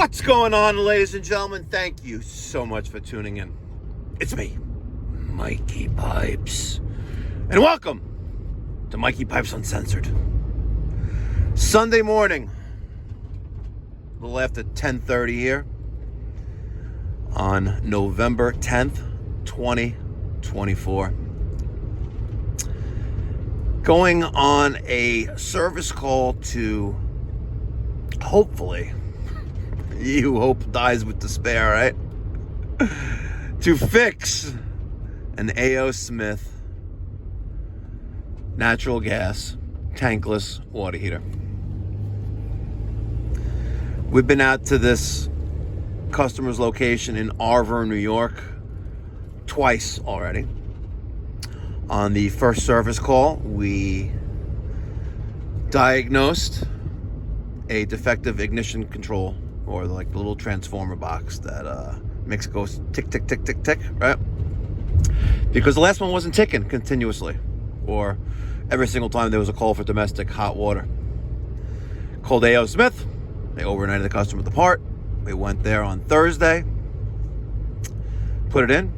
What's going on, ladies and gentlemen? Thank you so much for tuning in. It's me, Mikey Pipes. And welcome to Mikey Pipes Uncensored. Sunday morning, a little after 10:30 here, on November 10th, 2024. Going on a service call to, hopefully, you hope dies with despair, right? To fix an A.O. Smith natural gas tankless water heater. We've been out to this customer's location in Arvor, New York, twice already. On the first service call, we diagnosed a defective ignition control, or like the little transformer box that makes it go tick, tick, tick, tick, tick, right? Because the last one wasn't ticking continuously, or every single time there was a call for domestic hot water. Called A.O. Smith. They overnighted the customer with the part. We went there on Thursday, put it in,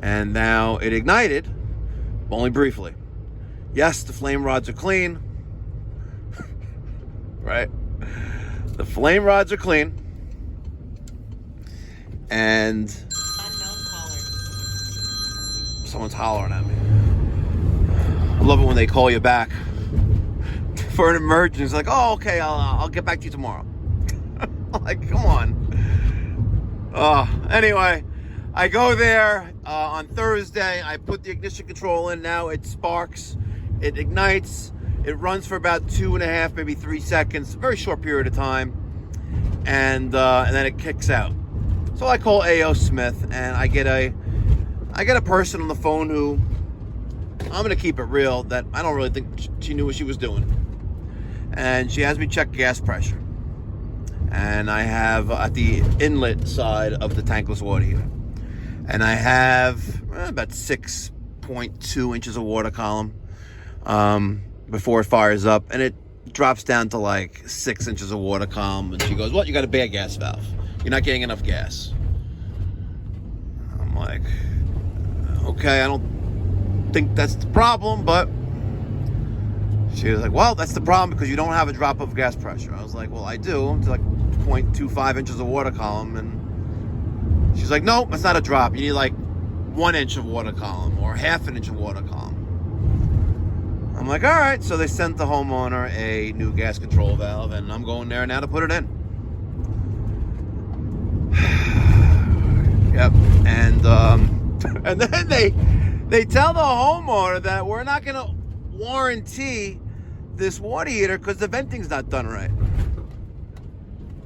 and now it ignited, only briefly. Yes, the flame rods are clean, right? The flame rods are clean, and someone's hollering at me. I love it when they call you back for an emergency. It's like, oh, okay, I'll get back to you tomorrow. I'm like, come on. Anyway, I go there on Thursday. I put the ignition control in. Now it sparks. It ignites. It runs for about 2.5, maybe 3 seconds. A very short period of time. And then it kicks out. So I call A.O. Smith, and I get a person on the phone who, I'm going to keep it real, that I don't really think she knew what she was doing. And she has me check gas pressure. And I have at the inlet side of the tankless water heater. And I have about 6.2 inches of water column before it fires up. And it drops down to like 6 inches of water column. And she goes, "What? You got a bad gas valve. You're not getting enough gas." I'm like, okay, I don't think that's the problem, but she was like, "Well, that's the problem because you don't have a drop of gas pressure." I was like, "Well, I do. It's like 0.25 inches of water column." And she's like, "No, that's not a drop. You need like 1 inch of water column or half an inch of water column." I'm like, all right. So they sent the homeowner a new gas control valve, and I'm going there now to put it in. Yep. And and then they tell the homeowner that we're not going to warranty this water heater because the venting's not done right.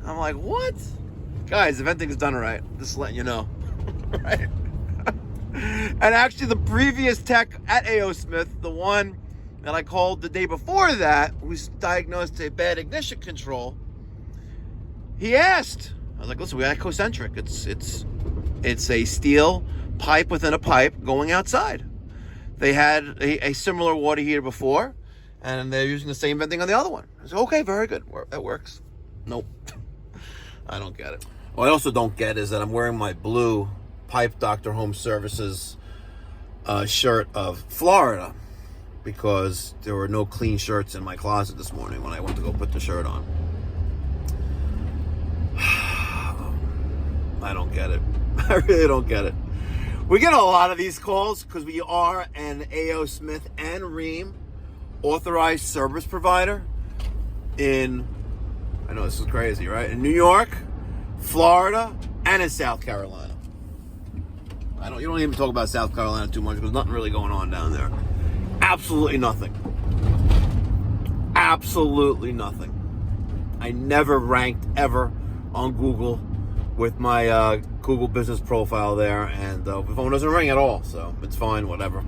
I'm like, what? Guys, the venting's done right. Just letting you know. Right? And actually, the previous tech at A.O. Smith, the one that I called the day before that, was diagnosed a bad ignition control. He asked. I was like, listen, we got concentric. It's a steel pipe within a pipe going outside. They had a similar water heater before, and they're using the same venting on the other one. I said, okay, very good. That works. Nope. I don't get it. What I also don't get is that I'm wearing my blue Pipe Doctor Home Services shirt of Florida, because there were no clean shirts in my closet this morning when I went to go put the shirt on. I don't get it. I really don't get it. We get a lot of these calls because we are an A.O. Smith and Ream authorized service provider in, I know this is crazy, right? In New York, Florida, and in South Carolina. You don't even talk about South Carolina too much because nothing really going on down there. Absolutely nothing. Absolutely nothing. I never ranked ever on Google with my Google business profile there, and the phone doesn't ring at all, so it's fine, whatever.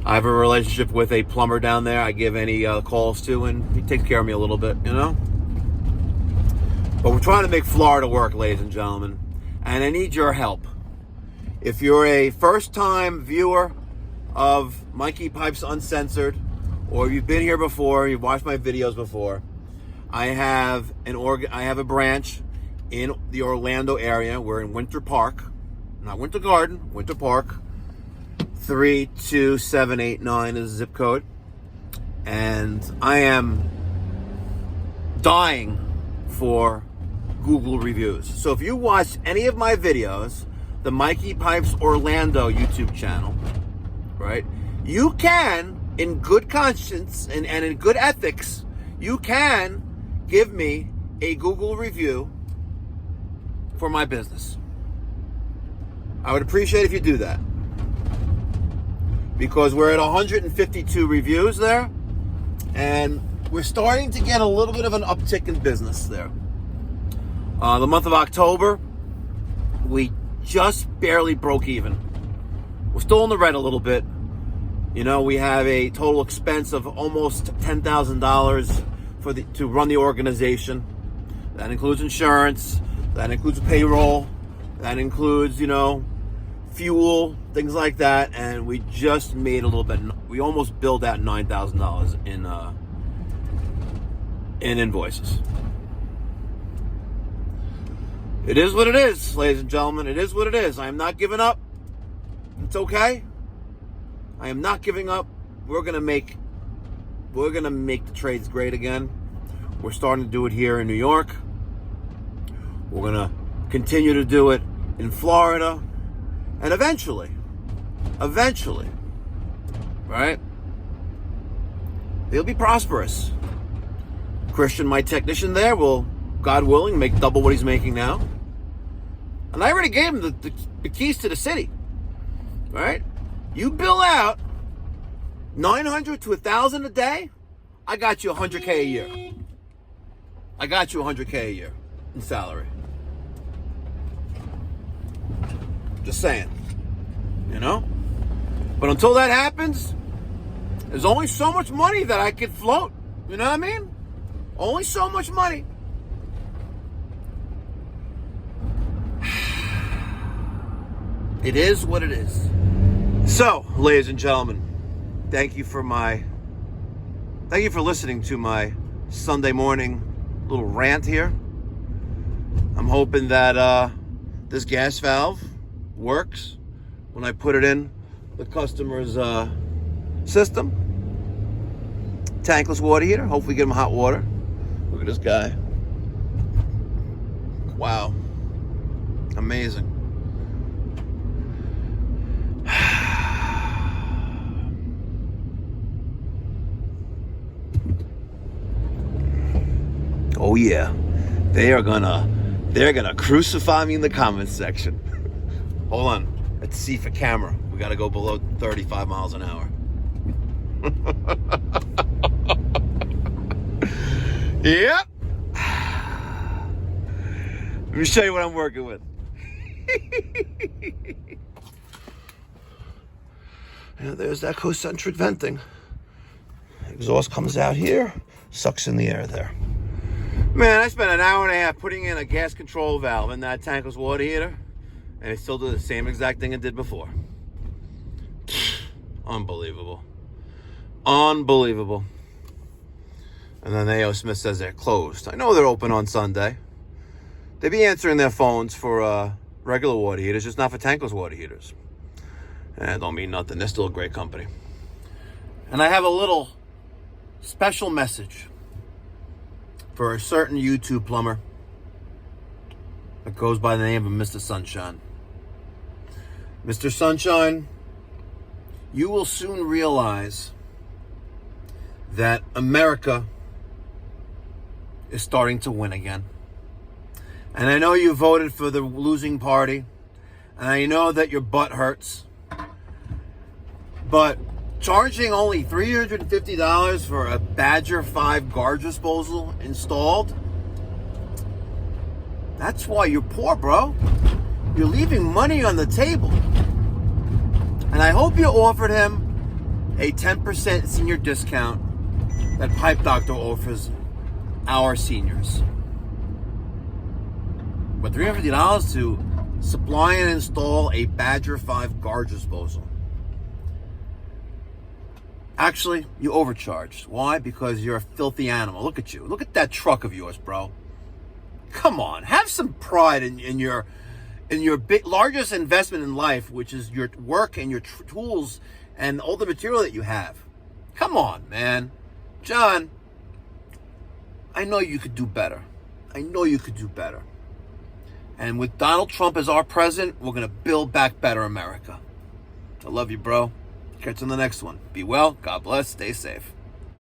I have a relationship with a plumber down there I give any calls to, and he takes care of me a little bit, you know? But we're trying to make Florida work, ladies and gentlemen, and I need your help. If you're a first-time viewer of Mikey Pipes Uncensored, or you've been here before, you've watched my videos before, I have a branch in the Orlando area. We're in Winter Park, not Winter Garden, Winter Park. 32789 is the zip code. And I am dying for Google reviews. So if you watch any of my videos, the Mikey Pipes Orlando YouTube channel, right? You can, in good conscience and in good ethics, you can give me a Google review for my business. I would appreciate if you do that. Because we're at 152 reviews there, and we're starting to get a little bit of an uptick in business there. The month of October, we just barely broke even. We're still in the red a little bit. You know, we have a total expense of almost $10,000 to run the organization. That includes insurance, that includes payroll, that includes, you know, fuel, things like that, and we just made a little bit. We almost billed out $9,000 in invoices. It is what it is, ladies and gentlemen. It is what it is. I am not giving up. It's okay. I am not giving up. We're gonna make the trades great again. We're starting to do it here in New York. We're gonna continue to do it in Florida. And eventually, right? They'll be prosperous. Christian, my technician there, will, God willing, make double what he's making now. And I already gave him the keys to the city, right? You bill out $900 to $1,000 a day, I got you $100K a year. I got you $100K a year in salary. Just saying, you know? But until that happens, there's only so much money that I could float. You know what I mean? Only so much money. It is what it is. So, ladies and gentlemen, thank you for listening to my Sunday morning little rant here. I'm hoping that this gas valve works when I put it in the customer's system. Tankless water heater. Hopefully get him hot water. Look at this guy. Wow. Amazing. Oh yeah. They're gonna crucify me in the comments section. Hold on. Let's see for camera. We got to go below 35 miles an hour. Yep. Let me show you what I'm working with. And there's that concentric venting. Exhaust comes out here, sucks in the air there. Man, I spent an hour and a half putting in a gas control valve in that tankless water heater, and it still did the same exact thing it did before. Unbelievable. Unbelievable. And then A.O. Smith says they're closed. I know they're open on Sunday. They be answering their phones for regular water heaters, just not for tankless water heaters. And it don't mean nothing. They're still a great company. And I have a little special message for a certain YouTube plumber that goes by the name of Mr. Sunshine. Mr. Sunshine, you will soon realize that America is starting to win again. And I know you voted for the losing party, and I know that your butt hurts, but charging only $350 for a Badger 5 garbage disposal installed, that's why you're poor, bro. You're leaving money on the table. And I hope you offered him a 10% senior discount that Pipe Doctor offers our seniors. But $350 to supply and install a Badger 5 garbage disposal. Actually, you overcharged. Why? Because you're a filthy animal. Look at you. Look at that truck of yours, bro. Come on. Have some pride in your largest investment in life, which is your work and your tools and all the material that you have. Come on, man. John, I know you could do better. I know you could do better. And with Donald Trump as our president, we're going to build back better America. I love you, bro. Catch you on the next one. Be well. God bless. Stay safe.